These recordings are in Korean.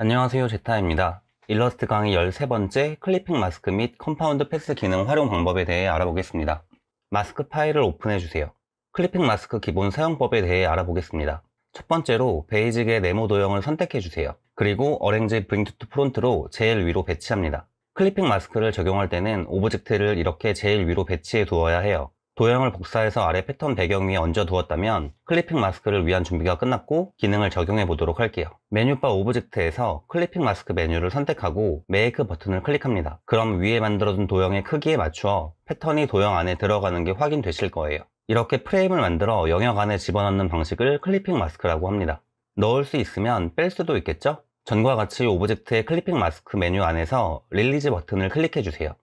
안녕하세요, 제타입니다. 일러스트 강의 13번째 클리핑 마스크 및 컴파운드 패스 기능 활용 방법에 대해 알아보겠습니다. 마스크 파일을 오픈해주세요. 클리핑 마스크 기본 사용법에 대해 알아보겠습니다. 첫 번째로 베이직의 네모 도형을 선택해주세요. 그리고 어랭지 브링 투 프론트로 제일 위로 배치합니다. 클리핑 마스크를 적용할 때는 오브젝트를 이렇게 제일 위로 배치해 두어야 해요. 도형을 복사해서 아래 패턴 배경 위에 얹어 두었다면 클리핑 마스크를 위한 준비가 끝났고 기능을 적용해 보도록 할게요. 메뉴바 오브젝트에서 클리핑 마스크 메뉴를 선택하고 메이크 버튼을 클릭합니다. 그럼 위에 만들어둔 도형의 크기에 맞추어 패턴이 도형 안에 들어가는 게 확인되실 거예요. 이렇게 프레임을 만들어 영역 안에 집어넣는 방식을 클리핑 마스크라고 합니다. 넣을 수 있으면 뺄 수도 있겠죠? 전과 같이 오브젝트의 클리핑 마스크 메뉴 안에서 릴리즈 버튼을 클릭해 주세요.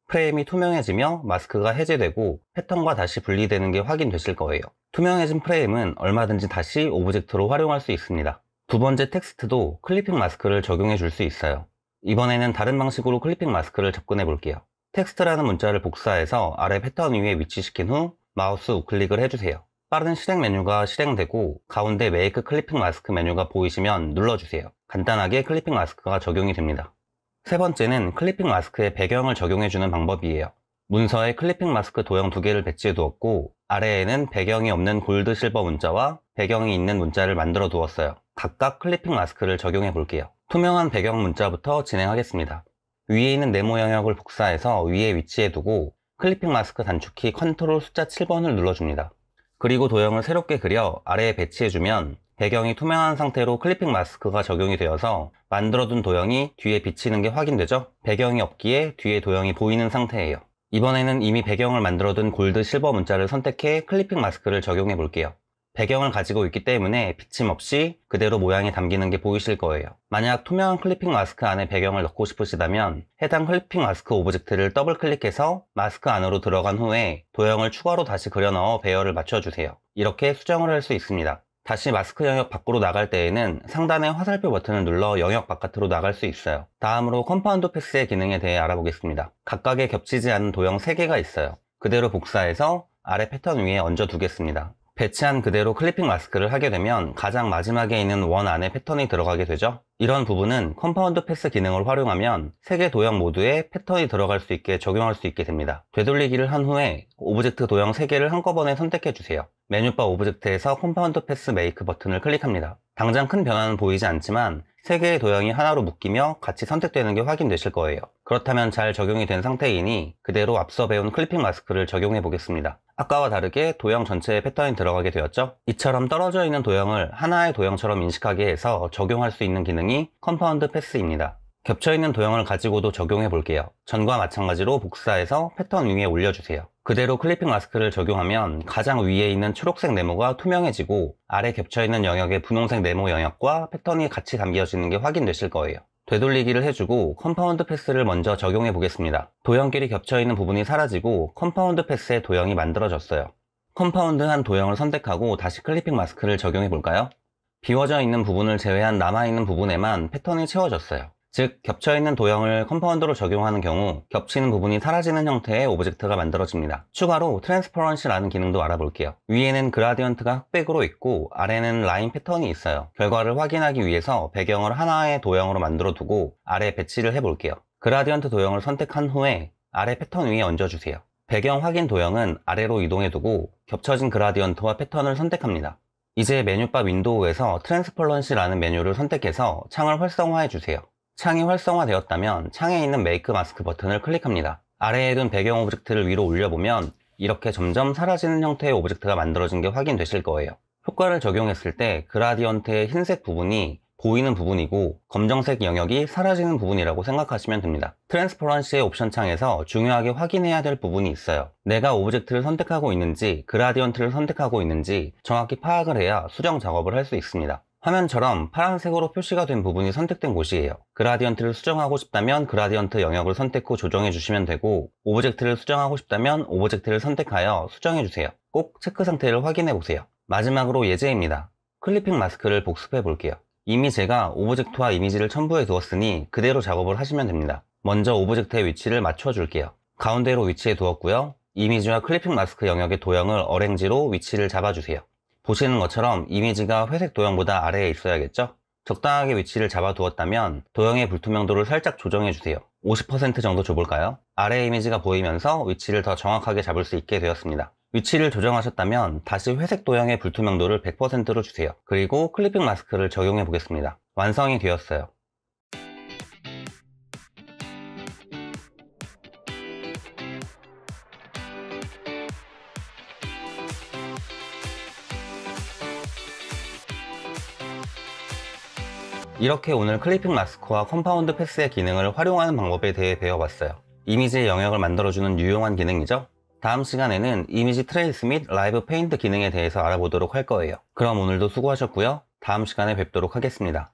프레임이 투명해지며 마스크가 해제되고 패턴과 다시 분리되는 게 확인되실 거예요. 투명해진 프레임은 얼마든지 다시 오브젝트로 활용할 수 있습니다. 두 번째 텍스트도 클리핑 마스크를 적용해 줄 수 있어요. 이번에는 다른 방식으로 클리핑 마스크를 접근해 볼게요. 텍스트라는 문자를 복사해서 아래 패턴 위에 위치시킨 후 마우스 우클릭을 해주세요. 빠른 실행 메뉴가 실행되고 가운데 메이크 클리핑 마스크 메뉴가 보이시면 눌러주세요. 간단하게 클리핑 마스크가 적용이 됩니다. 세 번째는 클리핑 마스크에 배경을 적용해주는 방법이에요. 문서에 클리핑 마스크 도형 두 개를 배치해 두었고 아래에는 배경이 없는 골드 실버 문자와 배경이 있는 문자를 만들어 두었어요. 각각 클리핑 마스크를 적용해 볼게요. 투명한 배경 문자부터 진행하겠습니다. 위에 있는 네모 영역을 복사해서 위에 위치해 두고 클리핑 마스크 단축키 컨트롤 숫자 7번을 눌러줍니다. 그리고 도형을 새롭게 그려 아래에 배치해주면 배경이 투명한 상태로 클리핑 마스크가 적용이 되어서 만들어둔 도형이 뒤에 비치는 게 확인되죠? 배경이 없기에 뒤에 도형이 보이는 상태예요. 이번에는 이미 배경을 만들어둔 골드 실버 문자를 선택해 클리핑 마스크를 적용해 볼게요. 배경을 가지고 있기 때문에 비침 없이 그대로 모양이 담기는 게 보이실 거예요. 만약 투명한 클리핑 마스크 안에 배경을 넣고 싶으시다면 해당 클리핑 마스크 오브젝트를 더블 클릭해서 마스크 안으로 들어간 후에 도형을 추가로 다시 그려 넣어 배열을 맞춰주세요. 이렇게 수정을 할 수 있습니다. 다시 마스크 영역 밖으로 나갈 때에는 상단의 화살표 버튼을 눌러 영역 바깥으로 나갈 수 있어요. 다음으로 컴파운드 패스의 기능에 대해 알아보겠습니다. 각각의 겹치지 않은 도형 3개가 있어요. 그대로 복사해서 아래 패턴 위에 얹어 두겠습니다. 배치한 그대로 클리핑 마스크를 하게 되면 가장 마지막에 있는 원 안에 패턴이 들어가게 되죠. 이런 부분은 컴파운드 패스 기능을 활용하면 3개 도형 모두에 패턴이 들어갈 수 있게 적용할 수 있게 됩니다. 되돌리기를 한 후에 오브젝트 도형 3개를 한꺼번에 선택해 주세요. 메뉴바 오브젝트에서 컴파운드 패스 메이크 버튼을 클릭합니다. 당장 큰 변화는 보이지 않지만 3개의 도형이 하나로 묶이며 같이 선택되는 게 확인되실 거예요. 그렇다면 잘 적용이 된 상태이니 그대로 앞서 배운 클리핑 마스크를 적용해 보겠습니다. 아까와 다르게 도형 전체에 패턴이 들어가게 되었죠? 이처럼 떨어져 있는 도형을 하나의 도형처럼 인식하게 해서 적용할 수 있는 기능이 컴파운드 패스입니다. 겹쳐있는 도형을 가지고도 적용해 볼게요. 전과 마찬가지로 복사해서 패턴 위에 올려주세요. 그대로 클리핑 마스크를 적용하면 가장 위에 있는 초록색 네모가 투명해지고 아래 겹쳐있는 영역의 분홍색 네모 영역과 패턴이 같이 담겨지는 게 확인되실 거예요. 되돌리기를 해주고 컴파운드 패스를 먼저 적용해 보겠습니다. 도형끼리 겹쳐있는 부분이 사라지고 컴파운드 패스의 도형이 만들어졌어요. 컴파운드한 도형을 선택하고 다시 클리핑 마스크를 적용해 볼까요? 비워져 있는 부분을 제외한 남아있는 부분에만 패턴이 채워졌어요. 즉, 겹쳐있는 도형을 컴파운드로 적용하는 경우 겹치는 부분이 사라지는 형태의 오브젝트가 만들어집니다. 추가로 트랜스퍼런시라는 기능도 알아볼게요. 위에는 그라디언트가 흑백으로 있고 아래는 라인 패턴이 있어요. 결과를 확인하기 위해서 배경을 하나의 도형으로 만들어 두고 아래 배치를 해볼게요. 그라디언트 도형을 선택한 후에 아래 패턴 위에 얹어주세요. 배경 확인 도형은 아래로 이동해두고 겹쳐진 그라디언트와 패턴을 선택합니다. 이제 메뉴바 윈도우에서 트랜스퍼런시라는 메뉴를 선택해서 창을 활성화해주세요. 창이 활성화되었다면 창에 있는 메이크 마스크 버튼을 클릭합니다. 아래에 둔 배경 오브젝트를 위로 올려보면 이렇게 점점 사라지는 형태의 오브젝트가 만들어진 게 확인되실 거예요. 효과를 적용했을 때 그라디언트의 흰색 부분이 보이는 부분이고 검정색 영역이 사라지는 부분이라고 생각하시면 됩니다. 트랜스퍼런시의 옵션 창에서 중요하게 확인해야 될 부분이 있어요. 내가 오브젝트를 선택하고 있는지 그라디언트를 선택하고 있는지 정확히 파악을 해야 수정 작업을 할 수 있습니다. 화면처럼 파란색으로 표시가 된 부분이 선택된 곳이에요. 그라디언트를 수정하고 싶다면 그라디언트 영역을 선택 후 조정해 주시면 되고 오브젝트를 수정하고 싶다면 오브젝트를 선택하여 수정해 주세요. 꼭 체크 상태를 확인해 보세요. 마지막으로 예제입니다. 클리핑 마스크를 복습해 볼게요. 이미 제가 오브젝트와 이미지를 첨부해 두었으니 그대로 작업을 하시면 됩니다. 먼저 오브젝트의 위치를 맞춰 줄게요. 가운데로 위치해 두었고요. 이미지와 클리핑 마스크 영역의 도형을 어랭지로 위치를 잡아주세요. 보시는 것처럼 이미지가 회색 도형보다 아래에 있어야겠죠? 적당하게 위치를 잡아두었다면 도형의 불투명도를 살짝 조정해주세요. 50% 정도 줘볼까요? 아래 이미지가 보이면서 위치를 더 정확하게 잡을 수 있게 되었습니다. 위치를 조정하셨다면 다시 회색 도형의 불투명도를 100%로 주세요. 그리고 클리핑 마스크를 적용해 보겠습니다. 완성이 되었어요. 이렇게 오늘 클리핑 마스크와 컴파운드 패스의 기능을 활용하는 방법에 대해 배워봤어요. 이미지의 영역을 만들어주는 유용한 기능이죠. 다음 시간에는 이미지 트레이스 및 라이브 페인트 기능에 대해서 알아보도록 할 거예요. 그럼 오늘도 수고하셨고요. 다음 시간에 뵙도록 하겠습니다.